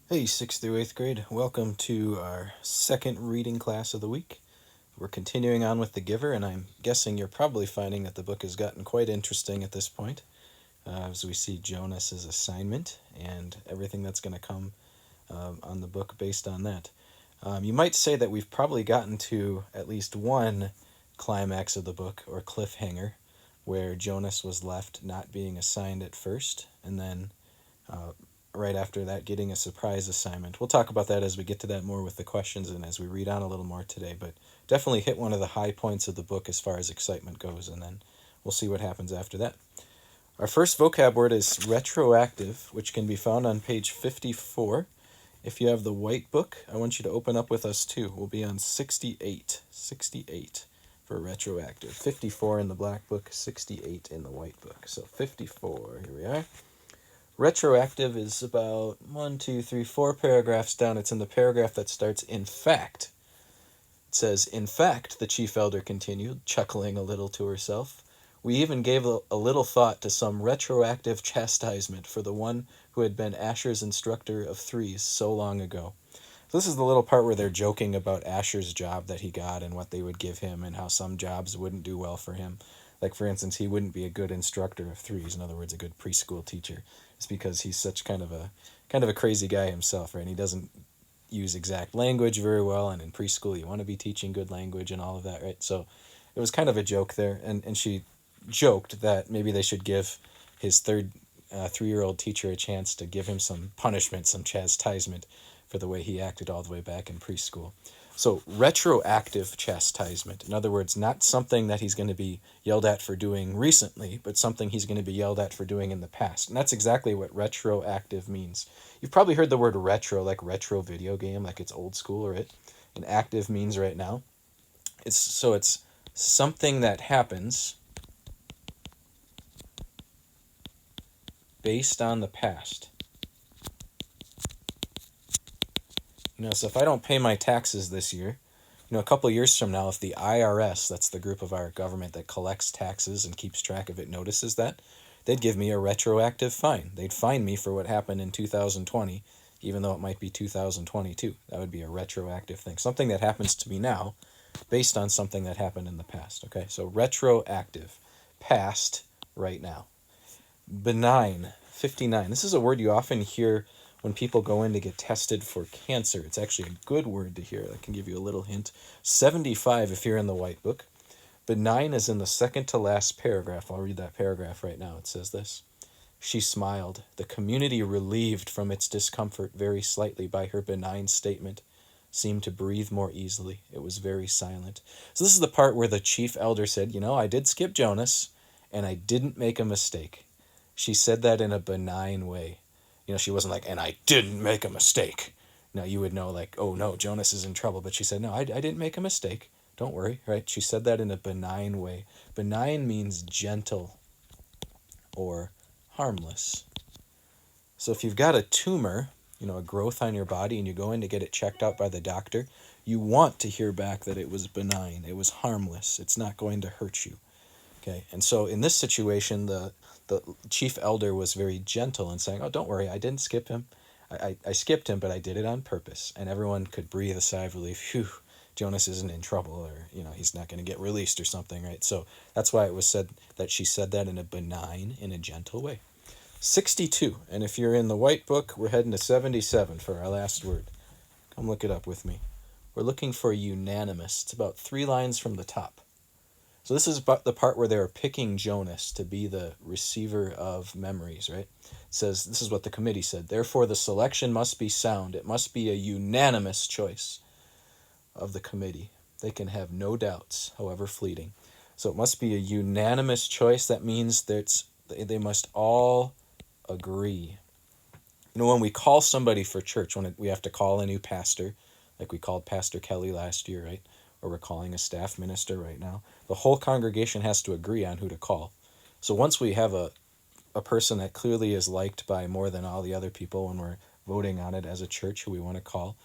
Hey, 6th through 8th grade, welcome to our second reading class of the week. We're continuing on with The Giver, and I'm guessing you're probably finding that the book has gotten quite interesting at this point, as we see Jonas's assignment and everything that's going to come on the book based on that. You might say that we've probably gotten to at least one climax of the book, or cliffhanger, where Jonas was left not being assigned at first, and then right after that getting a surprise assignment. We'll talk about that as we get to that more with the questions and as we read on a little more today, but definitely hit one of the high points of the book as far as excitement goes, and then we'll see what happens after that. Our first vocab word is retroactive, which can be found on page 54. If you have the white book, I want you to open up with us too. We'll be on 68. 68 for retroactive. 54 in the black book, 68 in the white book. So 54, here we are. Retroactive is about 4 paragraphs down. It's in the paragraph that starts, in fact. It says, in fact, the chief elder continued, chuckling a little to herself. We even gave a little thought to some retroactive chastisement for the one who had been Asher's instructor of threes so long ago. So this is the little part where they're joking about Asher's job that he got and what they would give him and how some jobs wouldn't do well for him. Like, for instance, he wouldn't be a good instructor of threes, in other words, a good preschool teacher. It's because he's such kind of a crazy guy himself, right? And he doesn't use exact language very well, and in preschool you want to be teaching good language and all of that, right? So it was kind of a joke there, and she joked that maybe they should give his 3-year-old teacher a chance to give him some punishment, some chastisement for the way he acted all the way back in preschool. So retroactive chastisement, in other words, not something that he's going to be yelled at for doing recently, but something he's going to be yelled at for doing in the past. And that's exactly what retroactive means. You've probably heard the word retro, like retro video game, like it's old school, right? And active means right now. It's something that happens based on the past. So if I don't pay my taxes this year, a couple of years from now, if the IRS, that's the group of our government that collects taxes and keeps track of it, notices that, they'd give me a retroactive fine. They'd fine me for what happened in 2020, even though it might be 2022. That would be a retroactive thing. Something that happens to me now based on something that happened in the past. Okay, so retroactive, past, right now. Benign, 59. This is a word you often hear when people go in to get tested for cancer. It's actually a good word to hear. I can give you a little hint. 75 if you're in the white book. Benign is in the second to last paragraph. I'll read that paragraph right now. It says this. She smiled, the community relieved from its discomfort very slightly by her benign statement, seemed to breathe more easily. It was very silent. So this is the part where the chief elder said, I did skip Jonas, and I didn't make a mistake. She said that in a benign way. She wasn't like, and I didn't make a mistake. Now you would know, like, oh no, Jonas is in trouble. But she said, no, I didn't make a mistake. Don't worry, right? She said that in a benign way. Benign means gentle or harmless. So if you've got a tumor, a growth on your body, and you go in to get it checked out by the doctor, you want to hear back that it was benign, it was harmless, it's not going to hurt you. Okay, and so in this situation, the chief elder was very gentle in saying, oh, don't worry, I didn't skip him. I skipped him, but I did it on purpose. And everyone could breathe a sigh of relief. Phew, Jonas isn't in trouble, or, he's not going to get released or something, right? So that's why it was said that she said that in a benign, in a gentle way. 62, and if you're in the white book, we're heading to 77 for our last word. Come look it up with me. We're looking for unanimous. It's about 3 lines from the top. So this is the part where they're picking Jonas to be the receiver of memories, right? It says, this is what the committee said. Therefore, the selection must be sound. It must be a unanimous choice of the committee. They can have no doubts, however fleeting. So it must be a unanimous choice. That means that they must all agree. When we call somebody for church, when we have to call a new pastor, like we called Pastor Kelly last year, right? Or we're calling a staff minister right now, the whole congregation has to agree on who to call. So once we have a person that clearly is liked by more than all the other people when we're voting on it as a church who we want to call,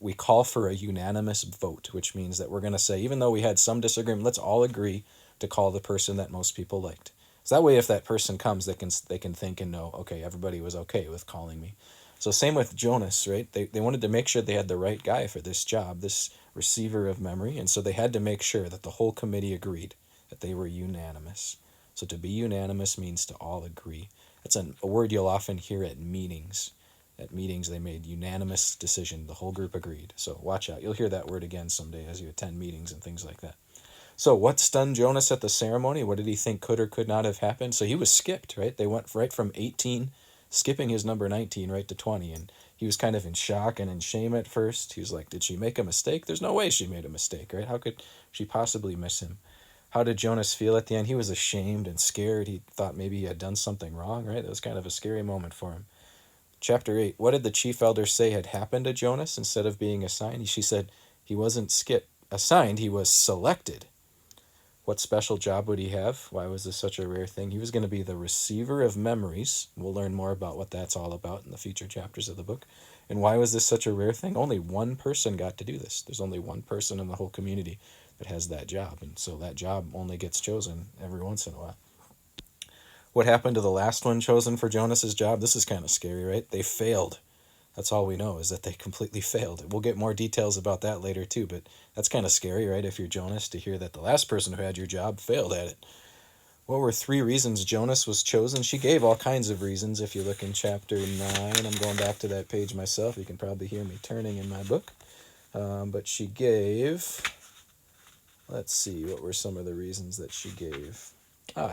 we call for a unanimous vote, which means that we're going to say, even though we had some disagreement, let's all agree to call the person that most people liked. So that way, if that person comes, they can think and know, okay, everybody was okay with calling me. So same with Jonas, right? They wanted to make sure they had the right guy for this job, this receiver of memory, and so they had to make sure that the whole committee agreed, that they were unanimous. So to be unanimous means to all agree. That's a word you'll often hear at meetings. At meetings, they made unanimous decision. The whole group agreed. So watch out. You'll hear that word again someday as you attend meetings and things like that. So what stunned Jonas at the ceremony? What did he think could or could not have happened? So he was skipped, right? They went right from 18, skipping his number 19, right to 20. And he was kind of in shock and in shame at first. He was like, did she make a mistake? There's no way she made a mistake, right? How could she possibly miss him? How did Jonas feel at the end? He was ashamed and scared. He thought maybe he had done something wrong, right? That was kind of a scary moment for him. Chapter 8. What did the chief elder say had happened to Jonas instead of being assigned? She said he wasn't assigned, he was selected. What special job would he have? Why was this such a rare thing? He was going to be the receiver of memories. We'll learn more about what that's all about in the future chapters of the book. And why was this such a rare thing? Only one person got to do this. There's only one person in the whole community that has that job. And so that job only gets chosen every once in a while. What happened to the last one chosen for Jonas's job? This is kind of scary, right? They failed. That's all we know, is that they completely failed. We'll get more details about that later too, but that's kind of scary, right? If you're Jonas, to hear that the last person who had your job failed at it. What were 3 reasons Jonas was chosen? She gave all kinds of reasons. If you look in chapter 9, I'm going back to that page myself. You can probably hear me turning in my book. But she gave, let's see, what were some of the reasons that she gave?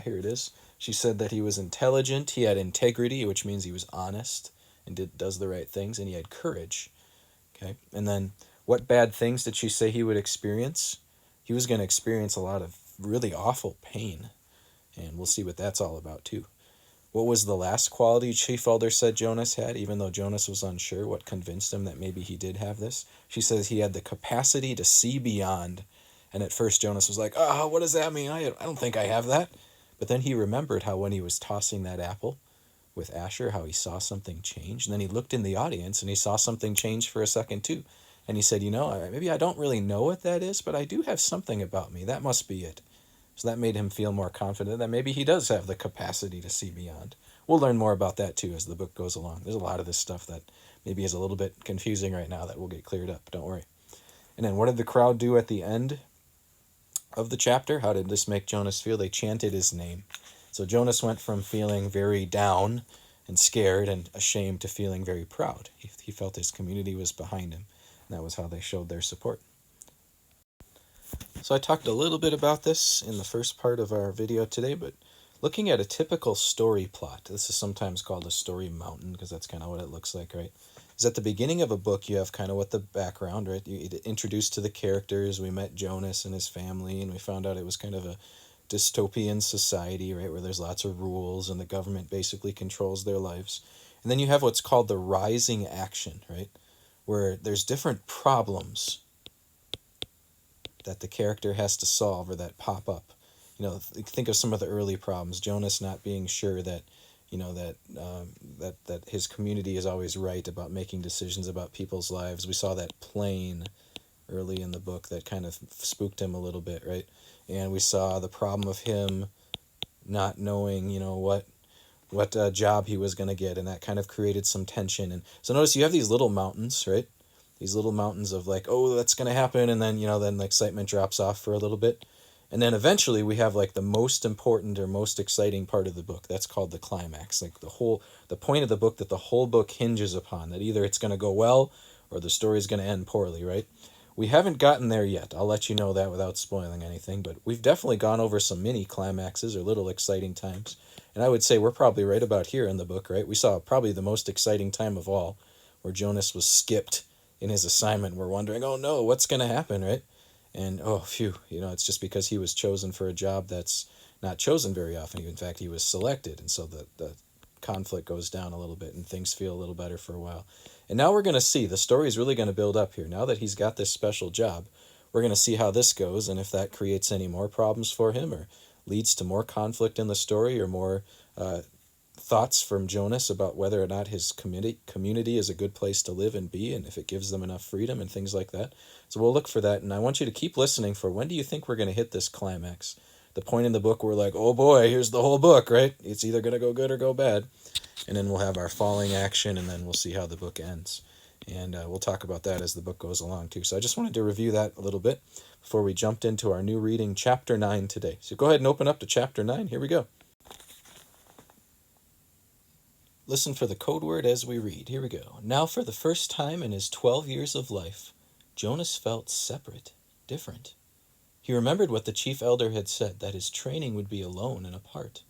Here it is. She said that he was intelligent, he had integrity, which means he was honest and does the right things, and he had courage. Okay, and then what bad things did she say he would experience? He was going to experience a lot of really awful pain, and we'll see what that's all about too. What was the last quality Chief Elder said Jonas had, even though Jonas was unsure what convinced him that maybe he did have this? She says he had the capacity to see beyond. And at first Jonas was like, what does that mean? I don't think I have that. But then he remembered how when he was tossing that apple with Asher, how he saw something change. And then he looked in the audience and he saw something change for a second too. And he said, maybe I don't really know what that is, but I do have something about me. That must be it. So that made him feel more confident that maybe he does have the capacity to see beyond. We'll learn more about that too as the book goes along. There's a lot of this stuff that maybe is a little bit confusing right now that will get cleared up. Don't worry. And then what did the crowd do at the end of the chapter? How did this make Jonas feel? They chanted his name. So Jonas went from feeling very down and scared and ashamed to feeling very proud. He felt his community was behind him, and that was how they showed their support. So I talked a little bit about this in the first part of our video today, but looking at a typical story plot, this is sometimes called a story mountain because that's kind of what it looks like, right? Is at the beginning of a book, you have kind of what the background, right? You get introduced to the characters. We met Jonas and his family, and we found out it was kind of a dystopian society, right, where there's lots of rules and the government basically controls their lives. And then you have what's called the rising action, right, where there's different problems that the character has to solve or that pop up. Think of some of the early problems. Jonas not being sure that that his community is always right about making decisions about people's lives. We saw that plane early in the book that kind of spooked him a little bit, right? And we saw the problem of him not knowing, what job he was going to get, and that kind of created some tension. And so notice you have these little mountains, right? These little mountains of like, oh, that's going to happen, and then then the excitement drops off for a little bit. And then eventually we have like the most important or most exciting part of the book. That's called the climax. Like the point of the book that the whole book hinges upon, that either it's going to go well or the story's going to end poorly, right? We haven't gotten there yet. I'll let you know that without spoiling anything, but we've definitely gone over some mini climaxes or little exciting times. And I would say we're probably right about here in the book, right? We saw probably the most exciting time of all, where Jonas was skipped in his assignment. We're wondering, oh no, what's going to happen, right? And oh, phew, it's just because he was chosen for a job that's not chosen very often. In fact, he was selected. And so the conflict goes down a little bit and things feel a little better for a while. And now we're going to see, the story is really going to build up here. Now that he's got this special job, we're going to see how this goes and if that creates any more problems for him or leads to more conflict in the story or more thoughts from Jonas about whether or not his community is a good place to live and be, and if it gives them enough freedom and things like that. So we'll look for that, and I want you to keep listening for when do you think we're going to hit this climax. the point in the book where we're like, oh boy, here's the whole book, right? It's either going to go good or go bad. And then we'll have our falling action, and then we'll see how the book ends. And we'll talk about that as the book goes along, too. So I just wanted to review that a little bit before we jumped into our new reading, Chapter 9, today. So go ahead and open up to Chapter 9. Here we go. Listen for the code word as we read. Here we go. Now, for the first time in his 12 years of life, Jonas felt separate, different. He remembered what the chief elder had said, that his training would be alone and apart.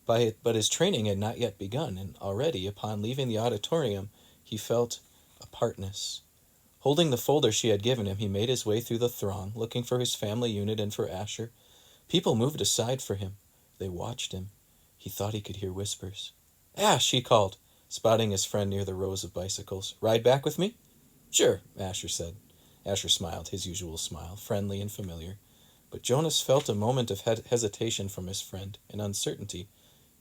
But his training had not yet begun, and already, upon leaving the auditorium, he felt apartness. Holding the folder she had given him, he made his way through the throng, looking for his family unit and for Asher. People moved aside for him. They watched him. He thought he could hear whispers. Ash, he called, spotting his friend near the rows of bicycles. Ride back with me? Sure, Asher said. Asher smiled, his usual smile, friendly and familiar. But Jonas felt a moment of hesitation from his friend, an uncertainty.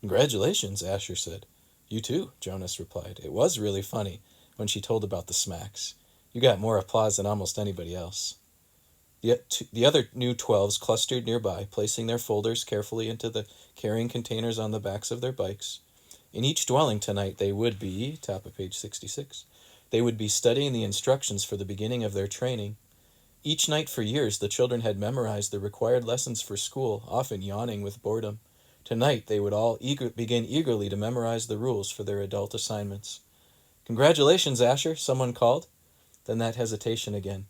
Congratulations, Asher said. You too, Jonas replied. It was really funny when she told about the smacks. You got more applause than almost anybody else. The other new 12s clustered nearby, placing their folders carefully into the carrying containers on the backs of their bikes. In each dwelling tonight they would be, top of page 66, they would be studying the instructions for the beginning of their training. Each night for years the children had memorized the required lessons for school, often yawning with boredom. Tonight they would all begin eagerly to memorize the rules for their adult assignments. Congratulations, Asher, someone called. Then that hesitation again.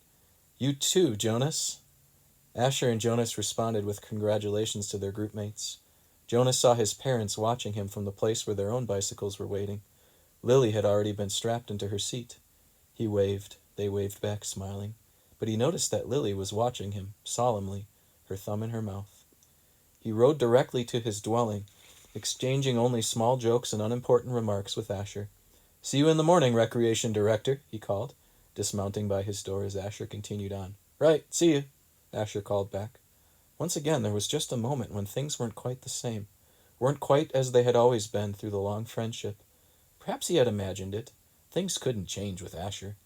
You too, Jonas. Asher and Jonas responded with congratulations to their group mates. Jonas saw his parents watching him from the place where their own bicycles were waiting. Lily had already been strapped into her seat. He waved. They waved back, smiling. But he noticed that Lily was watching him, solemnly, her thumb in her mouth. He rode directly to his dwelling, exchanging only small jokes and unimportant remarks with Asher. See you in the morning, Recreation Director, he called, dismounting by his door as Asher continued on. Right, see you, Asher called back. Once again, there was just a moment when things weren't quite the same, weren't quite as they had always been through the long friendship. Perhaps he had imagined it. Things couldn't change with Asher.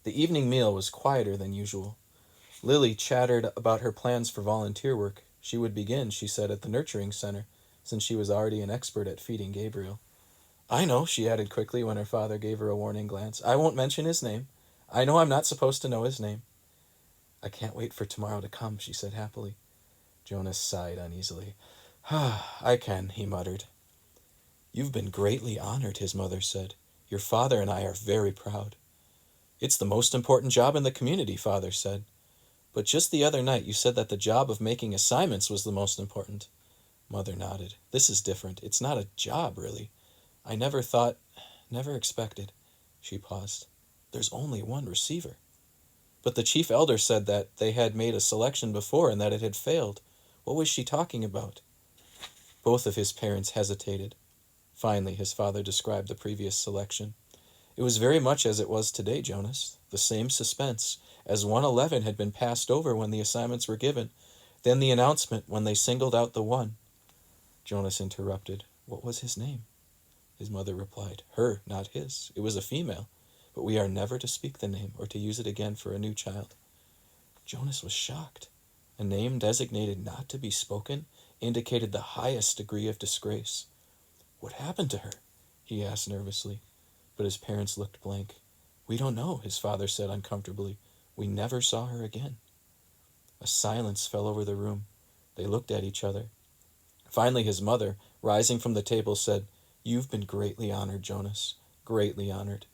The evening meal was quieter than usual. Lily chattered about her plans for volunteer work. She would begin, she said, at the nurturing center, since she was already an expert at feeding Gabriel. I know, she added quickly when her father gave her a warning glance. I won't mention his name. I know I'm not supposed to know his name. I can't wait for tomorrow to come, she said happily. Jonas sighed uneasily. I can, he muttered. You've been greatly honored, his mother said. Your father and I are very proud. It's the most important job in the community, Father said. But just the other night you said that the job of making assignments was the most important. Mother nodded. This is different. It's not a job, really. I never expected. She paused. There's only one receiver. But the chief elder said that they had made a selection before and that it had failed. What was she talking about? Both of his parents hesitated. Finally, his father described the previous selection. It was very much as it was today, Jonas. The same suspense, as 111 had been passed over when the assignments were given, then the announcement when they singled out the one. Jonas interrupted. What was his name? His mother replied. Her, not his. It was a female. But we are never to speak the name or to use it again for a new child. Jonas was shocked. A name designated not to be spoken indicated the highest degree of disgrace. What happened to her? He asked nervously. But his parents looked blank. We don't know, his father said uncomfortably. We never saw her again. A silence fell over the room. They looked at each other. Finally, his mother, rising from the table, said, You've been greatly honored, Jonas. Greatly honored.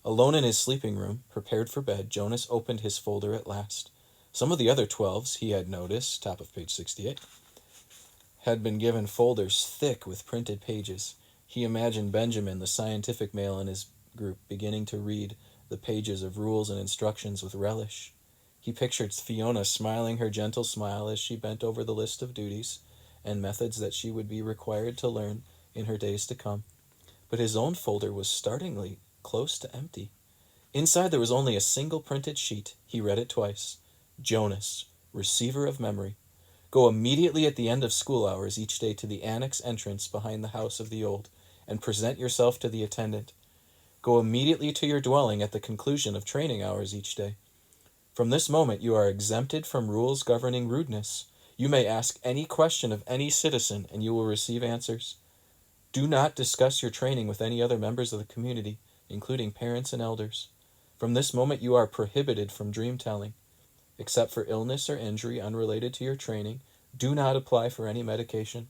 Alone in his sleeping room, prepared for bed, Jonas opened his folder at last. Some of the other 12s, he had noticed, top of page 68, had been given folders thick with printed pages. He imagined Benjamin, the scientific male in his group, beginning to read the pages of rules and instructions with relish. He pictured Fiona smiling her gentle smile as she bent over the list of duties and methods that she would be required to learn in her days to come. But his own folder was startlingly close to empty. Inside there was only a single printed sheet. He read it twice. Jonas, receiver of memory. Go immediately at the end of school hours each day to the annex entrance behind the house of the old, and present yourself to the attendant. Go immediately to your dwelling at the conclusion of training hours each day. From this moment you are exempted from rules governing rudeness. You may ask any question of any citizen, and you will receive answers. Do not discuss your training with any other members of the community, including parents and elders. From this moment, you are prohibited from dream telling. Except for illness or injury unrelated to your training, do not apply for any medication.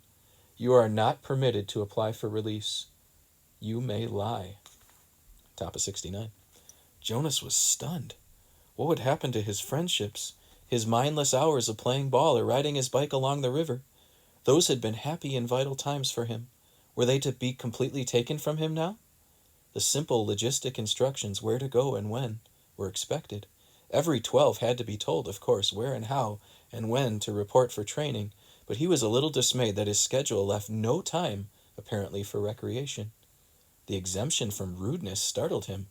You are not permitted to apply for release. You may lie. Top of 69. Jonas was stunned. What would happen to his friendships, his mindless hours of playing ball or riding his bike along the river? Those had been happy and vital times for him. Were they to be completely taken from him now? The simple logistic instructions where to go and when were expected. Every 12 had to be told, of course, where and how and when to report for training, but he was a little dismayed that his schedule left no time, apparently, for recreation. The exemption from rudeness startled him.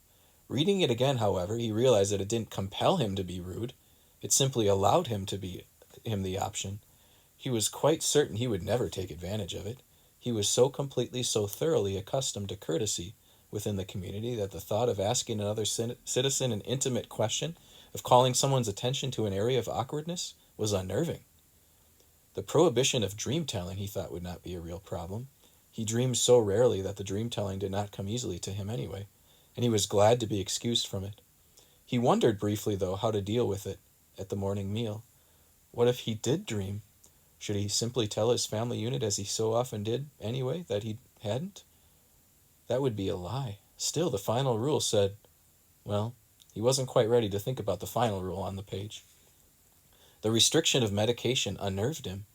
Reading it again, however, he realized that it didn't compel him to be rude. It simply allowed him the option. He was quite certain he would never take advantage of it. He was so completely, so thoroughly accustomed to courtesy within the community that the thought of asking another citizen an intimate question, of calling someone's attention to an area of awkwardness, was unnerving. The prohibition of dream-telling he thought would not be a real problem. He dreamed so rarely that the dream-telling did not come easily to him anyway, and he was glad to be excused from it. He wondered briefly, though, how to deal with it at the morning meal. What if he did dream? Should he simply tell his family unit, as he so often did anyway, that he hadn't? That would be a lie. Still, the final rule said, well, he wasn't quite ready to think about the final rule on the page. The restriction of medication unnerved him.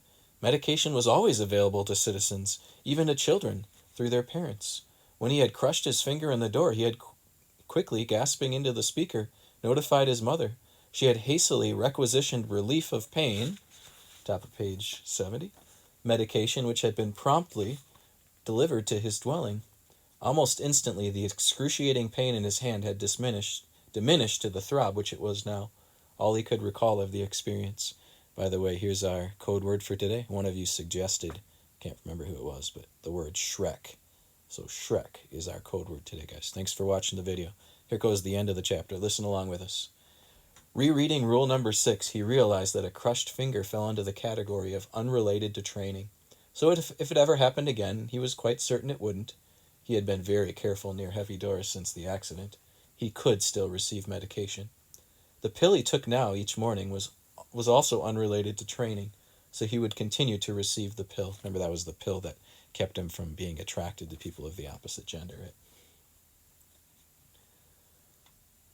Medication was always available to citizens, even to children, through their parents. When he had crushed his finger in the door, he had quickly, gasping into the speaker, notified his mother. She had hastily requisitioned relief of pain, top of page 70, medication which had been promptly delivered to his dwelling. Almost instantly, the excruciating pain in his hand had diminished to the throb which it was now, all he could recall of the experience. By the way, here's our code word for today. One of you suggested, can't remember who it was, but the word Shrek. So Shrek is our code word today, guys. Thanks for watching the video. Here goes the end of the chapter. Listen along with us. Rereading rule number 6, he realized that a crushed finger fell into the category of unrelated to training. So if it ever happened again, he was quite certain it wouldn't. He had been very careful near heavy doors since the accident. He could still receive medication. The pill he took now each morning was also unrelated to training, so he would continue to receive the pill. Remember, that was the pill that kept him from being attracted to people of the opposite gender, right?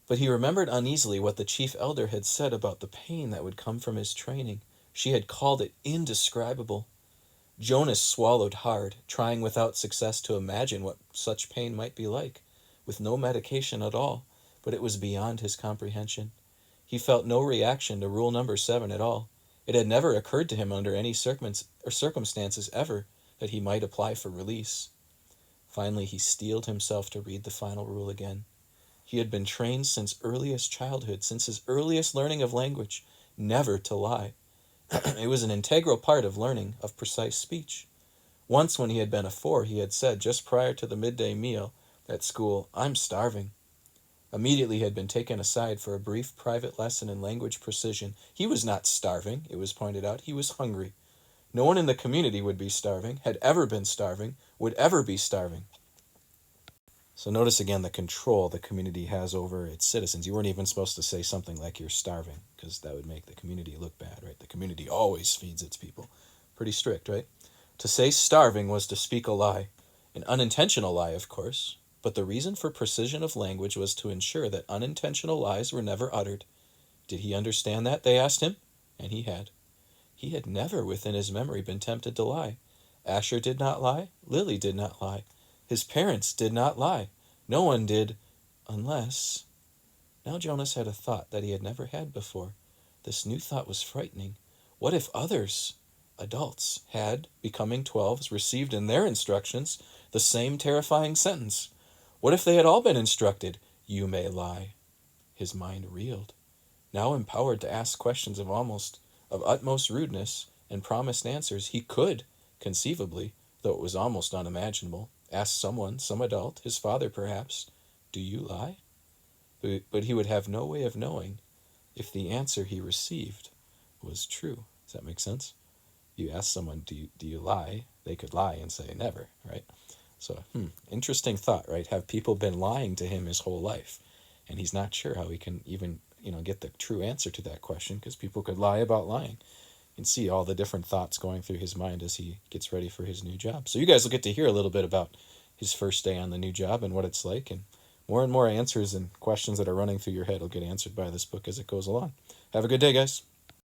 But he remembered uneasily what the chief elder had said about the pain that would come from his training. She had called it indescribable. Jonas swallowed hard, trying without success to imagine what such pain might be like, with no medication at all, but it was beyond his comprehension. He felt no reaction to rule number 7 at all. It had never occurred to him under any circumstances ever that he might apply for release. Finally, he steeled himself to read the final rule again. He had been trained since earliest childhood, since his earliest learning of language, never to lie. It was an integral part of learning of precise speech. Once when he had been a 4, he had said, just prior to the midday meal at school, "I'm starving." Immediately he had been taken aside for a brief private lesson in language precision. He was not starving, it was pointed out. He was hungry. No one in the community would be starving, had ever been starving, would ever be starving. So notice again the control the community has over its citizens. You weren't even supposed to say something like you're starving, because that would make the community look bad, right? The community always feeds its people. Pretty strict, right? To say starving was to speak a lie. An unintentional lie, of course. But the reason for precision of language was to ensure that unintentional lies were never uttered. Did he understand that, they asked him? And he had. He had never within his memory been tempted to lie. Asher did not lie. Lily did not lie. His parents did not lie. No one did, unless... Now Jonas had a thought that he had never had before. This new thought was frightening. What if others, adults, had, becoming 12s, received in their instructions the same terrifying sentence? What if they had all been instructed, "You may lie"? His mind reeled. Now empowered to ask questions of utmost rudeness and promised answers, he could, conceivably, though it was almost unimaginable, ask someone, some adult, his father perhaps, "Do you lie?" But he would have no way of knowing if the answer he received was true. Does that make sense? You ask someone, do you lie? They could lie and say never, right? So, interesting thought, right? Have people been lying to him his whole life? And he's not sure how he can even, get the true answer to that question, because people could lie about lying. You can see all the different thoughts going through his mind as he gets ready for his new job. So you guys will get to hear a little bit about his first day on the new job and what it's like, and more answers and questions that are running through your head will get answered by this book as it goes along. Have a good day, guys.